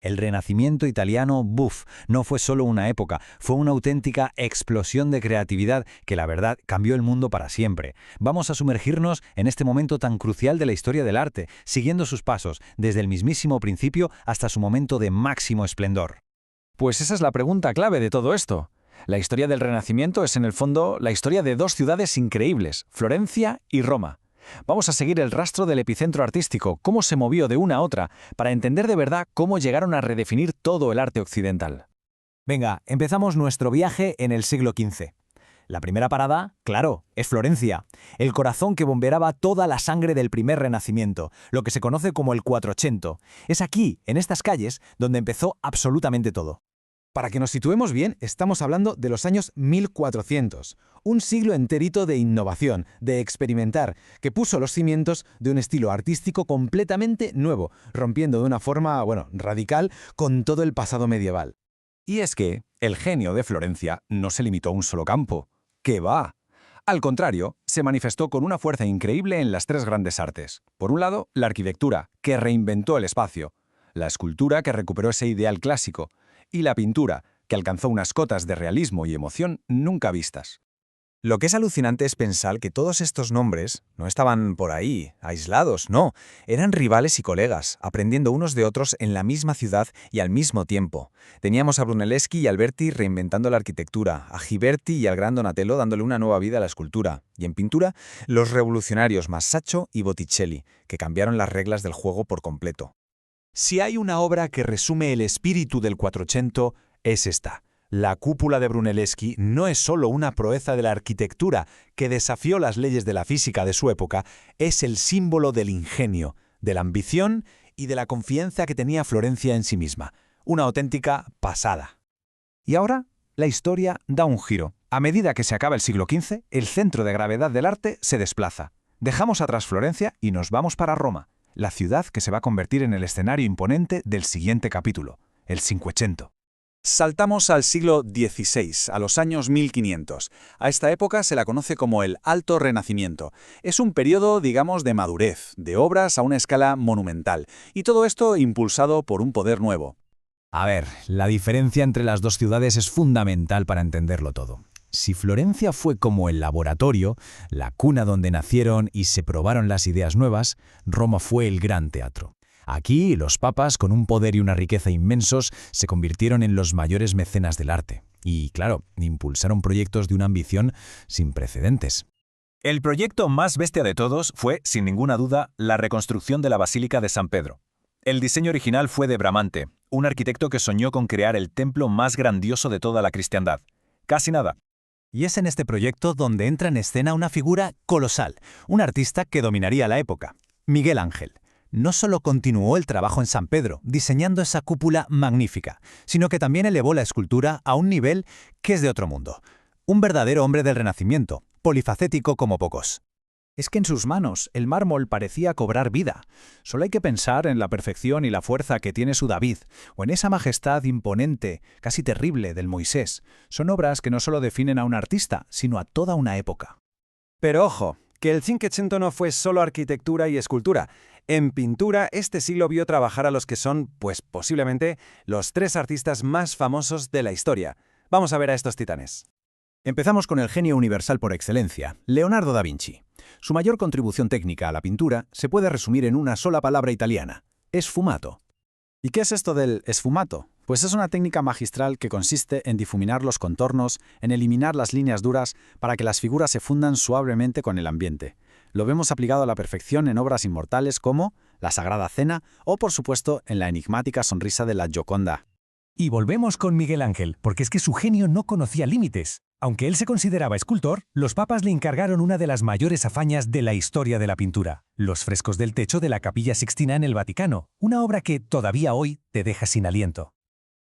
El Renacimiento italiano, ¡buf!, no fue solo una época, fue una auténtica explosión de creatividad que, la verdad, cambió el mundo para siempre. Vamos a sumergirnos en este momento tan crucial de la historia del arte, siguiendo sus pasos, desde el mismísimo principio hasta su momento de máximo esplendor. Pues esa es la pregunta clave de todo esto. La historia del Renacimiento es, en el fondo, la historia de dos ciudades increíbles, Florencia y Roma. Vamos a seguir el rastro del epicentro artístico, cómo se movió de una a otra, para entender de verdad cómo llegaron a redefinir todo el arte occidental. Venga, empezamos nuestro viaje en el siglo XV. La primera parada, claro, es Florencia, el corazón que bombeaba toda la sangre del primer Renacimiento, lo que se conoce como el Quattrocento. Es aquí, en estas calles, donde empezó absolutamente todo. Para que nos situemos bien, estamos hablando de los años 1400, un siglo enterito de innovación, de experimentar, que puso los cimientos de un estilo artístico completamente nuevo, rompiendo de una forma, radical con todo el pasado medieval. Y es que el genio de Florencia no se limitó a un solo campo. ¡Qué va! Al contrario, se manifestó con una fuerza increíble en las tres grandes artes. Por un lado, la arquitectura, que reinventó el espacio, la escultura, que recuperó ese ideal clásico, y la pintura, que alcanzó unas cotas de realismo y emoción nunca vistas. Lo que es alucinante es pensar que todos estos nombres no estaban por ahí, aislados, no, eran rivales y colegas, aprendiendo unos de otros en la misma ciudad y al mismo tiempo. Teníamos a Brunelleschi y Alberti reinventando la arquitectura, a Ghiberti y al gran Donatello dándole una nueva vida a la escultura, y en pintura, los revolucionarios Masaccio y Botticelli, que cambiaron las reglas del juego por completo. Si hay una obra que resume el espíritu del Quattrocento, es esta. La cúpula de Brunelleschi no es solo una proeza de la arquitectura que desafió las leyes de la física de su época, es el símbolo del ingenio, de la ambición y de la confianza que tenía Florencia en sí misma. Una auténtica pasada. Y ahora, la historia da un giro. A medida que se acaba el siglo XV, el centro de gravedad del arte se desplaza. Dejamos atrás Florencia y nos vamos para Roma, la ciudad que se va a convertir en el escenario imponente del siguiente capítulo, el Cinquecento. Saltamos al siglo XVI, a los años 1500. A esta época se la conoce como el Alto Renacimiento. Es un periodo, digamos, de madurez, de obras a una escala monumental, y todo esto impulsado por un poder nuevo. A ver, la diferencia entre las dos ciudades es fundamental para entenderlo todo. Si Florencia fue como el laboratorio, la cuna donde nacieron y se probaron las ideas nuevas, Roma fue el gran teatro. Aquí, los papas, con un poder y una riqueza inmensos, se convirtieron en los mayores mecenas del arte. Y, claro, impulsaron proyectos de una ambición sin precedentes. El proyecto más bestia de todos fue, sin ninguna duda, la reconstrucción de la Basílica de San Pedro. El diseño original fue de Bramante, un arquitecto que soñó con crear el templo más grandioso de toda la cristiandad. Casi nada. Y es en este proyecto donde entra en escena una figura colosal, un artista que dominaría la época, Miguel Ángel. No solo continuó el trabajo en San Pedro, diseñando esa cúpula magnífica, sino que también elevó la escultura a un nivel que es de otro mundo. Un verdadero hombre del Renacimiento, polifacético como pocos. Es que en sus manos el mármol parecía cobrar vida. Solo hay que pensar en la perfección y la fuerza que tiene su David, o en esa majestad imponente, casi terrible, del Moisés. Son obras que no solo definen a un artista, sino a toda una época. Pero ojo, que el Cinquecento no fue solo arquitectura y escultura. En pintura, este siglo vio trabajar a los que son, pues posiblemente, los tres artistas más famosos de la historia. Vamos a ver a estos titanes. Empezamos con el genio universal por excelencia, Leonardo da Vinci. Su mayor contribución técnica a la pintura se puede resumir en una sola palabra italiana: sfumato. ¿Y qué es esto del sfumato? Pues es una técnica magistral que consiste en difuminar los contornos, en eliminar las líneas duras para que las figuras se fundan suavemente con el ambiente. Lo vemos aplicado a la perfección en obras inmortales como La Sagrada Cena o, por supuesto, en la enigmática sonrisa de la Gioconda. Y volvemos con Miguel Ángel, porque es que su genio no conocía límites. Aunque él se consideraba escultor, los papas le encargaron una de las mayores hazañas de la historia de la pintura: los frescos del techo de la Capilla Sixtina en el Vaticano, una obra que todavía hoy te deja sin aliento.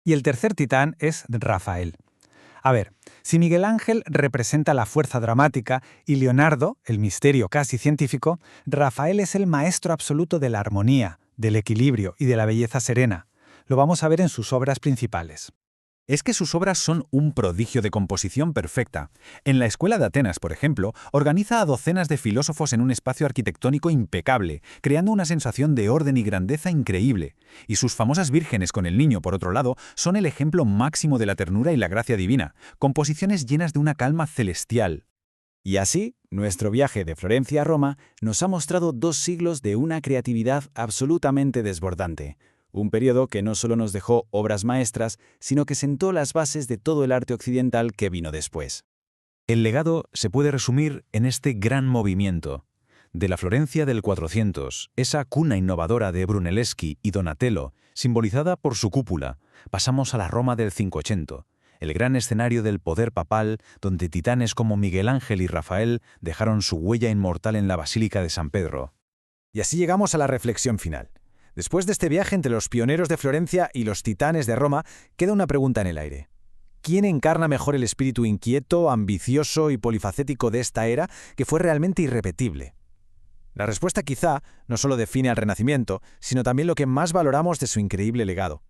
Y el tercer titán es Rafael. A ver, si Miguel Ángel representa la fuerza dramática y Leonardo, el misterio casi científico, Rafael es el maestro absoluto de la armonía, del equilibrio y de la belleza serena. Lo vamos a ver en sus obras principales. Es que sus obras son un prodigio de composición perfecta. En la Escuela de Atenas, por ejemplo, organiza a docenas de filósofos en un espacio arquitectónico impecable, creando una sensación de orden y grandeza increíble. Y sus famosas Vírgenes con el Niño, por otro lado, son el ejemplo máximo de la ternura y la gracia divina, composiciones llenas de una calma celestial. Y así, nuestro viaje de Florencia a Roma nos ha mostrado 2 siglos de una creatividad absolutamente desbordante. Un periodo que no solo nos dejó obras maestras, sino que sentó las bases de todo el arte occidental que vino después. El legado se puede resumir en este gran movimiento. De la Florencia del 400, esa cuna innovadora de Brunelleschi y Donatello, simbolizada por su cúpula, pasamos a la Roma del 580, el gran escenario del poder papal, donde titanes como Miguel Ángel y Rafael dejaron su huella inmortal en la Basílica de San Pedro. Y así llegamos a la reflexión final. Después de este viaje entre los pioneros de Florencia y los titanes de Roma, queda una pregunta en el aire. ¿Quién encarna mejor el espíritu inquieto, ambicioso y polifacético de esta era que fue realmente irrepetible? La respuesta quizá no solo define al Renacimiento, sino también lo que más valoramos de su increíble legado.